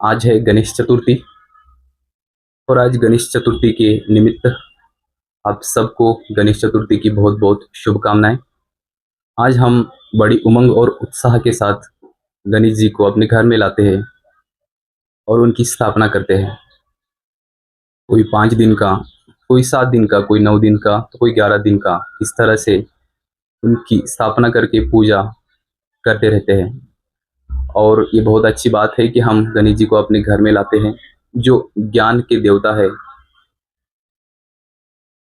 आज है गणेश चतुर्थी और आज गणेश चतुर्थी के निमित्त आप सबको गणेश चतुर्थी की बहुत बहुत शुभकामनाएं। आज हम बड़ी उमंग और उत्साह के साथ गणेश जी को अपने घर में लाते हैं और उनकी स्थापना करते हैं। कोई 5 दिन का, कोई 7 दिन का, कोई 9 दिन का, तो कोई 11 दिन का, इस तरह से उनकी स्थापना करके पूजा करते रहते हैं। और ये बहुत अच्छी बात है कि हम गणेश जी को अपने घर में लाते हैं, जो ज्ञान के देवता है।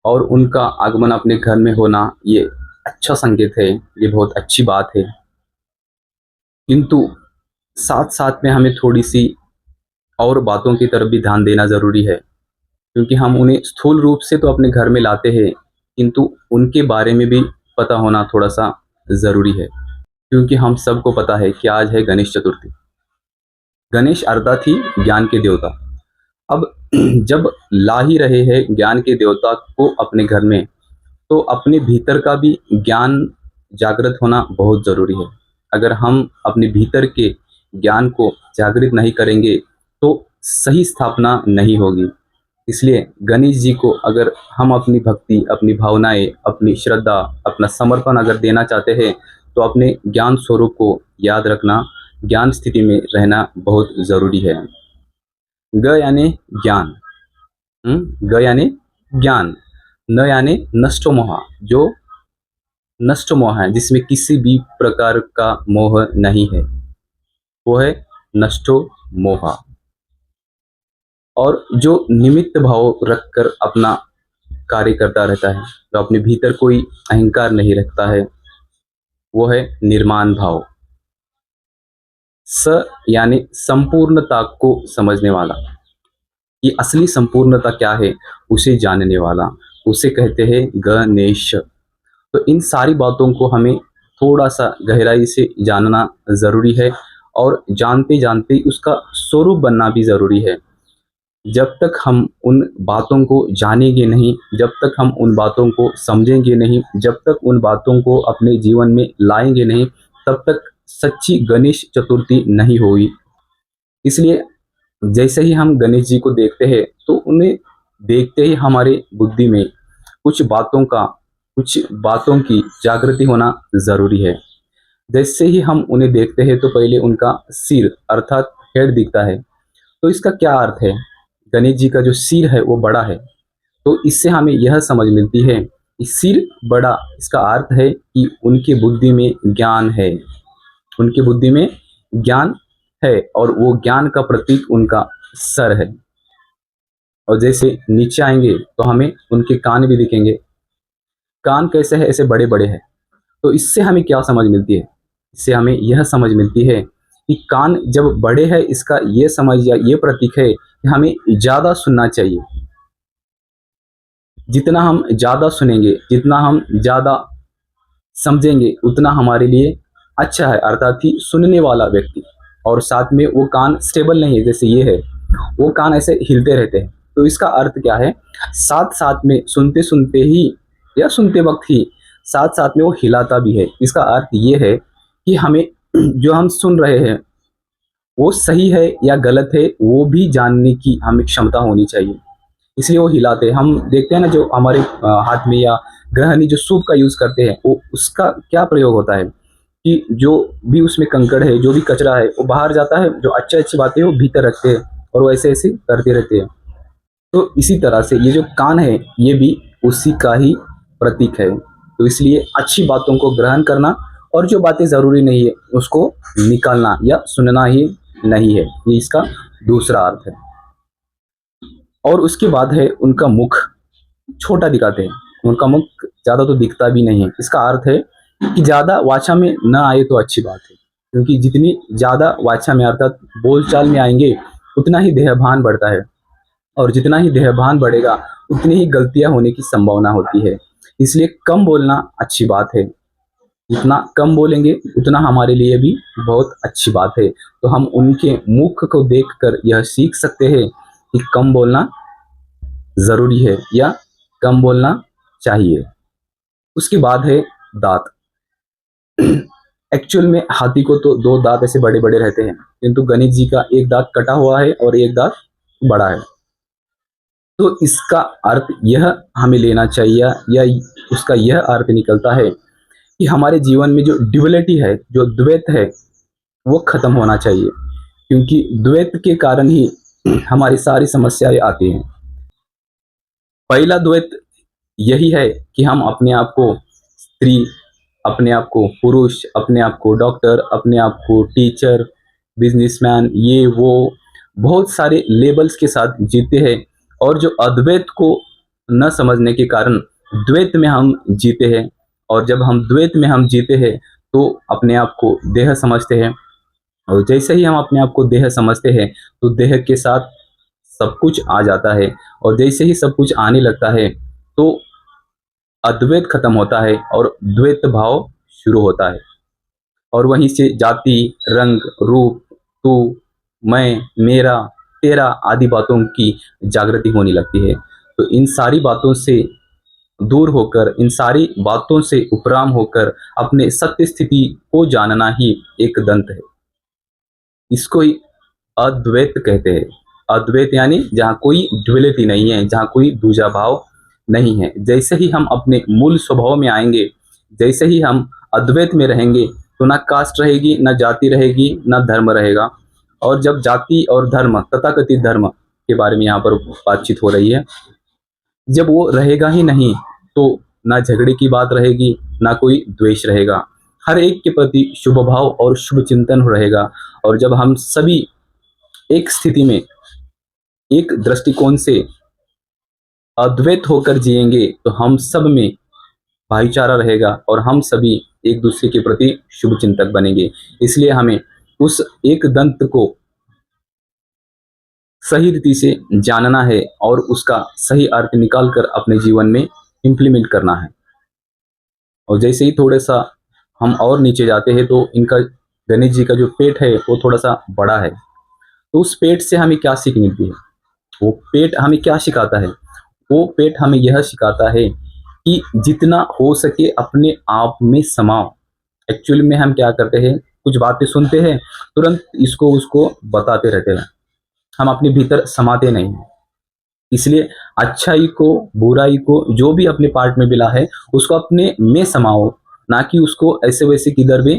और उनका आगमन अपने घर में होना ये अच्छा संकेत है, ये बहुत अच्छी बात है। किंतु साथ साथ में हमें थोड़ी सी और बातों की तरफ भी ध्यान देना ज़रूरी है, क्योंकि हम उन्हें स्थूल रूप से तो अपने घर में लाते हैं, किंतु उनके बारे में भी पता होना थोड़ा सा ज़रूरी है। क्योंकि हम सबको पता है कि आज है गणेश चतुर्थी। गणेश अर्थात ही ज्ञान के देवता। अब जब ला ही रहे हैं ज्ञान के देवता को अपने घर में, तो अपने भीतर का भी ज्ञान जागृत होना बहुत ज़रूरी है। अगर हम अपने भीतर के ज्ञान को जागृत नहीं करेंगे तो सही स्थापना नहीं होगी। इसलिए गणेश जी को अगर हम अपनी भक्ति, अपनी भावनाएं, अपनी श्रद्धा, अपना समर्पण अगर देना चाहते हैं, तो अपने ज्ञान स्वरूप को याद रखना, ज्ञान स्थिति में रहना बहुत ज़रूरी है। ग यानी ज्ञान, ग यानी ज्ञान, न यानी नष्टो मोह, जो नष्ट मोह है, जिसमें किसी भी प्रकार का मोह नहीं है, वो है नष्टो मोह। और जो निमित्त भाव रखकर अपना कार्य करता रहता है, जो अपने भीतर कोई अहंकार नहीं रखता है, वो है निर्माण भाव। स यानी संपूर्णता को समझने वाला, कि असली संपूर्णता क्या है उसे जानने वाला, उसे कहते हैं गणेश। तो इन सारी बातों को हमें थोड़ा सा गहराई से जानना ज़रूरी है, और जानते जानते उसका स्वरूप बनना भी ज़रूरी है। जब तक हम उन बातों को जानेंगे नहीं, जब तक हम उन बातों को समझेंगे नहीं, जब तक उन बातों को अपने जीवन में लाएंगे नहीं, तब तक सच्ची गणेश चतुर्थी नहीं होगी। इसलिए जैसे ही हम गणेश जी को देखते हैं, तो उन्हें देखते ही हमारे बुद्धि में कुछ बातों का, कुछ बातों की जागृति होना ज़रूरी है। जैसे ही हम उन्हें देखते हैं, तो पहले उनका सिर अर्थात हेड दिखता है। तो इसका क्या अर्थ है? गणेश जी का जो सिर है वो बड़ा है। तो इससे हमें यह समझ मिलती है कि सिर बड़ा, इसका अर्थ है कि उनकी बुद्धि में ज्ञान है, उनकी बुद्धि में ज्ञान है, और वो ज्ञान का प्रतीक उनका सर है। और जैसे नीचे आएंगे तो हमें उनके कान भी दिखेंगे। कान कैसे है? ऐसे बड़े बड़े हैं। तो इससे हमें क्या समझ मिलती है? इससे हमें यह समझ मिलती है कि कान जब बड़े हैं, इसका ये समझ या ये प्रतीक है कि हमें ज़्यादा सुनना चाहिए। जितना हम ज़्यादा सुनेंगे, जितना हम ज़्यादा समझेंगे, उतना हमारे लिए अच्छा है, अर्थात कि सुनने वाला व्यक्ति। और साथ में वो कान स्टेबल नहीं है, जैसे ये है, वो कान ऐसे हिलते रहते हैं। तो इसका अर्थ क्या है? साथ साथ में सुनते सुनते ही या सुनते वक्त ही साथ साथ में वो हिलाता भी है। इसका अर्थ ये है कि हमें जो हम सुन रहे हैं वो सही है या गलत है, वो भी जानने की हमें क्षमता होनी चाहिए। इसलिए वो हिलाते हैं। हम देखते हैं ना, जो हमारे हाथ में या गृहिणी जो सूप का यूज़ करते हैं, वो उसका क्या प्रयोग होता है कि जो भी उसमें कंकड़ है, जो भी कचरा है, वो बाहर जाता है, जो अच्छी अच्छी बातें वो भीतर रखते हैं, और वो ऐसे ऐसे करते रहते हैं। तो इसी तरह से ये जो कान है, ये भी उसी का ही प्रतीक है। तो इसलिए अच्छी बातों को ग्रहण करना, और जो बातें ज़रूरी नहीं है उसको निकालना या सुनना ही नहीं है, ये इसका दूसरा अर्थ है। और उसके बाद है उनका मुख छोटा दिखाते हैं। उनका मुख ज़्यादा तो दिखता भी नहीं है। इसका अर्थ है कि ज़्यादा वाचा में ना आए तो अच्छी बात है, क्योंकि जितनी ज़्यादा वाचा में अर्थात बोलचाल में आएंगे, उतना ही देहभान बढ़ता है, और जितना ही देहभान बढ़ेगा, उतनी ही गलतियां होने की संभावना होती है। इसलिए कम बोलना अच्छी बात है। जितना कम बोलेंगे उतना हमारे लिए भी बहुत अच्छी बात है। तो हम उनके मुख को देखकर यह सीख सकते हैं कि कम बोलना ज़रूरी है या कम बोलना चाहिए। उसके बाद है दाँत। एक्चुअल में हाथी को तो दो दांत ऐसे बड़े बड़े रहते हैं, किंतु गणेश जी का एक दांत कटा हुआ है और एक दांत बड़ा है। तो इसका अर्थ यह हमें लेना चाहिए, या उसका यह अर्थ निकलता है कि हमारे जीवन में जो ड्युअलिटी है, जो द्वैत है, वो खत्म होना चाहिए, क्योंकि द्वैत के कारण ही हमारी सारी समस्याएं आती हैं। पहला द्वैत यही है कि हम अपने आप को स्त्री, अपने आप को पुरुष, अपने आप को डॉक्टर, अपने आप को टीचर, बिजनेसमैन, ये वो बहुत सारे लेबल्स के साथ जीते हैं, और जो अद्वैत को न समझने के कारण द्वैत में हम जीते हैं। और जब हम द्वैत में हम जीते हैं तो अपने आप को देह समझते हैं, और जैसे ही हम अपने आप को देह समझते हैं तो देह के साथ सब कुछ आ जाता है, और जैसे ही सब कुछ आने लगता है तो अद्वैत खत्म होता है और द्वैत भाव शुरू होता है। और वहीं से जाति, रंग, रूप, तू, मैं, मेरा, तेरा आदि बातों की जागृति होने लगती है। तो इन सारी बातों से दूर होकर, इन सारी बातों से उपराम होकर अपने सत्य स्थिति को जानना ही एक दंत है। इसको ही अद्वैत कहते हैं। अद्वैत यानी जहाँ कोई ड्युअलिटी नहीं है, जहाँ कोई दूजा भाव नहीं है। जैसे ही हम अपने मूल स्वभाव में आएंगे, जैसे ही हम अद्वैत में रहेंगे, तो ना कास्ट रहेगी, ना जाति रहेगी, ना धर्म रहेगा। और जब जाति और धर्म, तथाकथित धर्म के बारे में यहाँ पर बातचीत हो रही है, जब वो रहेगा ही नहीं तो ना झगड़े की बात रहेगी, ना कोई द्वेष रहेगा। हर एक के प्रति शुभ भाव और शुभ चिंतन रहेगा। और जब हम सभी एक स्थिति में, एक दृष्टिकोण से अद्वैत होकर जिएंगे, तो हम सब में भाईचारा रहेगा और हम सभी एक दूसरे के प्रति शुभ चिंतक बनेंगे। इसलिए हमें उस एक दंत को सही रीति से जानना है और उसका सही अर्थ निकाल कर अपने जीवन में इम्प्लीमेंट करना है। और जैसे ही थोड़ा सा हम और नीचे जाते हैं तो इनका, गणेश जी का जो पेट है वो थोड़ा सा बड़ा है। तो उस पेट से हमें क्या सीख मिलती है? वो पेट हमें क्या सिखाता है? वो पेट हमें यह सिखाता है कि जितना हो सके अपने आप में समाओ। एक्चुअली में हम क्या करते हैं, कुछ बातें सुनते हैं, तुरंत इसको उसको बताते रहते हैं, हम अपने भीतर समाते नहीं हैं। इसलिए अच्छाई को, बुराई को, जो भी अपने पार्ट में मिला है उसको अपने में समाओ, ना कि उसको ऐसे वैसे किधर भी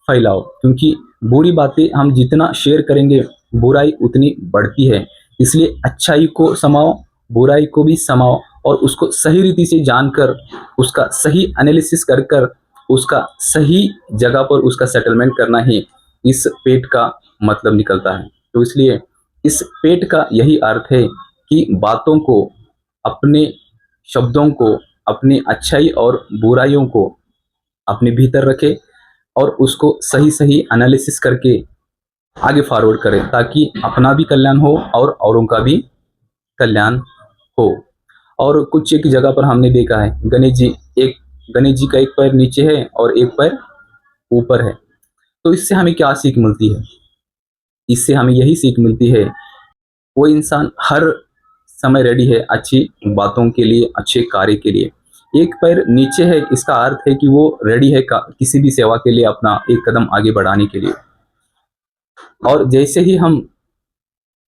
फैलाओ। क्योंकि बुरी बातें हम जितना शेयर करेंगे बुराई उतनी बढ़ती है। इसलिए अच्छाई को समाओ, बुराई को भी समाओ, और उसको सही रीति से जानकर, उसका सही एनालिसिस कर कर उसका सही जगह पर उसका सेटलमेंट करना ही इस पेट का मतलब निकलता है। तो इसलिए इस पेट का यही अर्थ है कि बातों को, अपने शब्दों को, अपनी अच्छाई और बुराइयों को अपने भीतर रखे और उसको सही सही एनालिसिस करके आगे फॉरवर्ड करें, ताकि अपना भी कल्याण हो और औरों का भी कल्याण हो। और कुछ एक जगह पर हमने देखा है, गणेश जी का एक पैर नीचे है और एक पैर ऊपर है। तो इससे हमें क्या सीख मिलती है? इससे हमें यही सीख मिलती है, वो इंसान हर समय रेडी है अच्छी बातों के लिए, अच्छे कार्य के लिए। एक पैर नीचे है, इसका अर्थ है कि वो रेडी है किसी भी सेवा के लिए, अपना एक कदम आगे बढ़ाने के लिए। और जैसे ही हम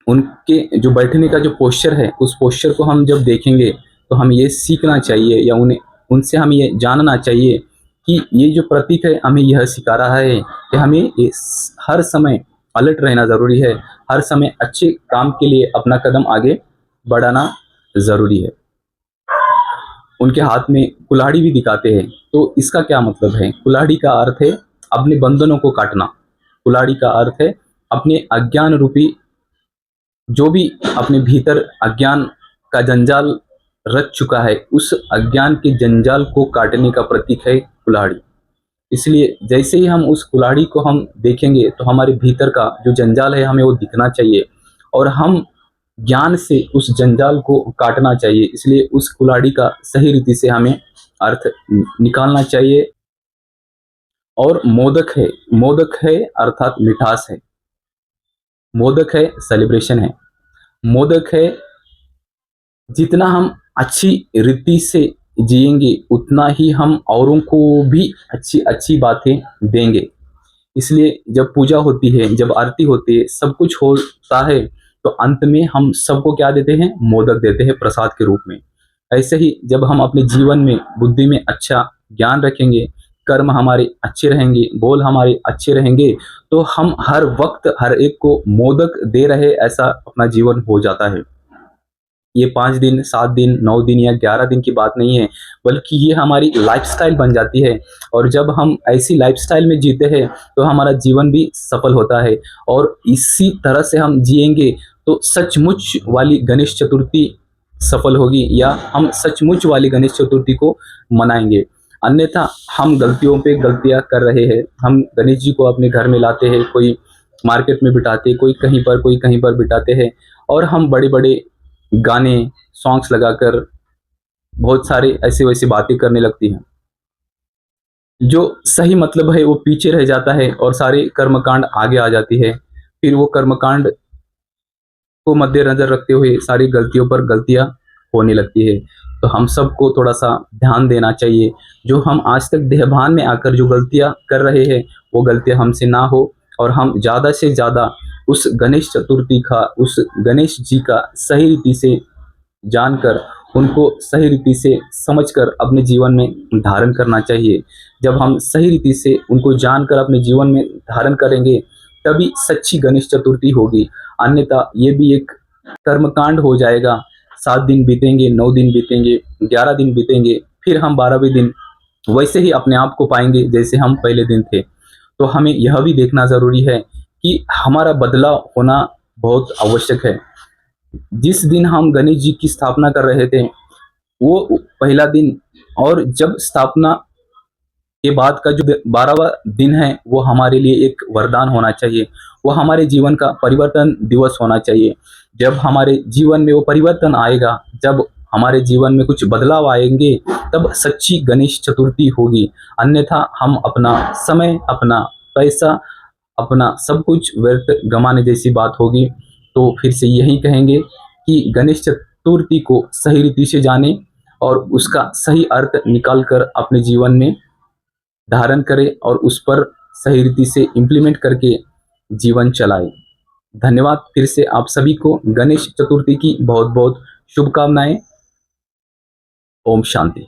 उनके जो बैठने का जो पोस्चर है, उस पोस्चर को हम जब देखेंगे तो हमें ये सीखना चाहिए, या उन्हें, उनसे हमें ये जानना चाहिए कि ये जो प्रतीक है हमें यह सिखा रहा है कि हमें हर समय अलर्ट रहना ज़रूरी है, हर समय अच्छे काम के लिए अपना कदम आगे बढ़ाना ज़रूरी है। उनके हाथ में कुल्हाड़ी भी दिखाते हैं, तो इसका क्या मतलब है? कुल्हाड़ी का अर्थ है अपने बंधनों को काटना। कुल्हाड़ी का अर्थ है अपने अज्ञान रूपी, जो भी अपने भीतर अज्ञान का जंजाल रच चुका है, उस अज्ञान के जंजाल को काटने का प्रतीक है कुल्हाड़ी। इसलिए जैसे ही हम उस कुल्हाड़ी को हम देखेंगे तो हमारे भीतर का जो जंजाल है हमें वो दिखना चाहिए, और हम ज्ञान से उस जंजाल को काटना चाहिए। इसलिए उस कुल्हाड़ी का सही रीति से हमें अर्थ निकालना चाहिए। और मोदक है अर्थात मिठास है, मोदक है सेलिब्रेशन है, मोदक है जितना हम अच्छी रीति से जिएंगे उतना ही हम औरों को भी अच्छी अच्छी बातें देंगे। इसलिए जब पूजा होती है, जब आरती होती है, सब कुछ होता है, तो अंत में हम सबको क्या देते हैं? मोदक देते हैं प्रसाद के रूप में। ऐसे ही जब हम अपने जीवन में बुद्धि में अच्छा ज्ञान रखेंगे, कर्म हमारे अच्छे रहेंगे, बोल हमारे अच्छे रहेंगे, तो हम हर वक्त हर एक को मोदक दे रहे ऐसा अपना जीवन हो जाता है। ये 5 दिन, 7 दिन, 9 दिन या 11 दिन की बात नहीं है, बल्कि ये हमारी लाइफ़स्टाइल बन जाती है। और जब हम ऐसी लाइफ़स्टाइल में जीते हैं, तो हमारा जीवन भी सफल होता है। और इसी तरह से हम जिएँगे, तो सचमुच वाली गणेश चतुर्थी सफल होगी, या हम सचमुच वाली गणेश चतुर्थी को मनाएँगे। अन्यथा हम गलतियों पे गलतियाँ कर रहे हैं। हम गणेश जी को अपने घर में लाते हैं, कोई मार्केट में बिठाते, कोई कहीं पर बिठाते हैं, और हम बड़े-बड़े गाने, सॉन्ग्स लगाकर बहुत सारी ऐसी-वैसी बातें करने लगती हैं। जो सही मतलब है वो पीछे रह जाता है और सारे कर्मकांड आगे आ जाती है। फिर वो कर्मकांड को मद्देनज़र रखते हुए सारी गलतियों पर गलतियाँ होने लगती है। तो हम सबको थोड़ा-सा ध्यान देना चाहिए। जो हम आज तक देहभान में आकर जो गलतियाँ कर रहे हैं, वो गलतियाँ हमसे ना हो, और हम ज़्यादा से ज़्यादा उस गणेश चतुर्थी का, उस गणेश जी का सही रीति से जानकर, उनको सही रीति से समझकर अपने जीवन में धारण करना चाहिए। जब हम सही रीति से उनको जानकर अपने जीवन में धारण करेंगे, तभी सच्ची गणेश चतुर्थी होगी। अन्यथा ये भी एक कर्मकांड हो जाएगा। 7 दिन बीतेंगे, 9 दिन बीतेंगे, 11 दिन बीतेंगे, फिर हम 12वें दिन वैसे ही अपने आप को पाएँगे जैसे हम पहले दिन थे। तो हमें यह भी देखना ज़रूरी है कि हमारा बदलाव होना बहुत आवश्यक है। जिस दिन हम गणेश जी की स्थापना कर रहे थे, वो पहला दिन, और जब स्थापना के बाद का जो 12वां दिन है, वो हमारे लिए एक वरदान होना चाहिए। वो हमारे जीवन का परिवर्तन दिवस होना चाहिए। जब हमारे जीवन में वो परिवर्तन आएगा, जब हमारे जीवन में कुछ बदलाव आएँगे, तब सच्ची गणेश चतुर्थी होगी। अन्यथा हम अपना समय, अपना पैसा, अपना सब कुछ व्यर्थ गँवाने जैसी बात होगी। तो फिर से यही कहेंगे कि गणेश चतुर्थी को सही रीति से जानें, और उसका सही अर्थ निकाल कर अपने जीवन में धारण करें, और उस पर सही रीति से इम्प्लीमेंट करके जीवन चलाएँ। धन्यवाद। फिर से आप सभी को गणेश चतुर्थी की बहुत-बहुत शुभकामनाएँ। ओम शांति।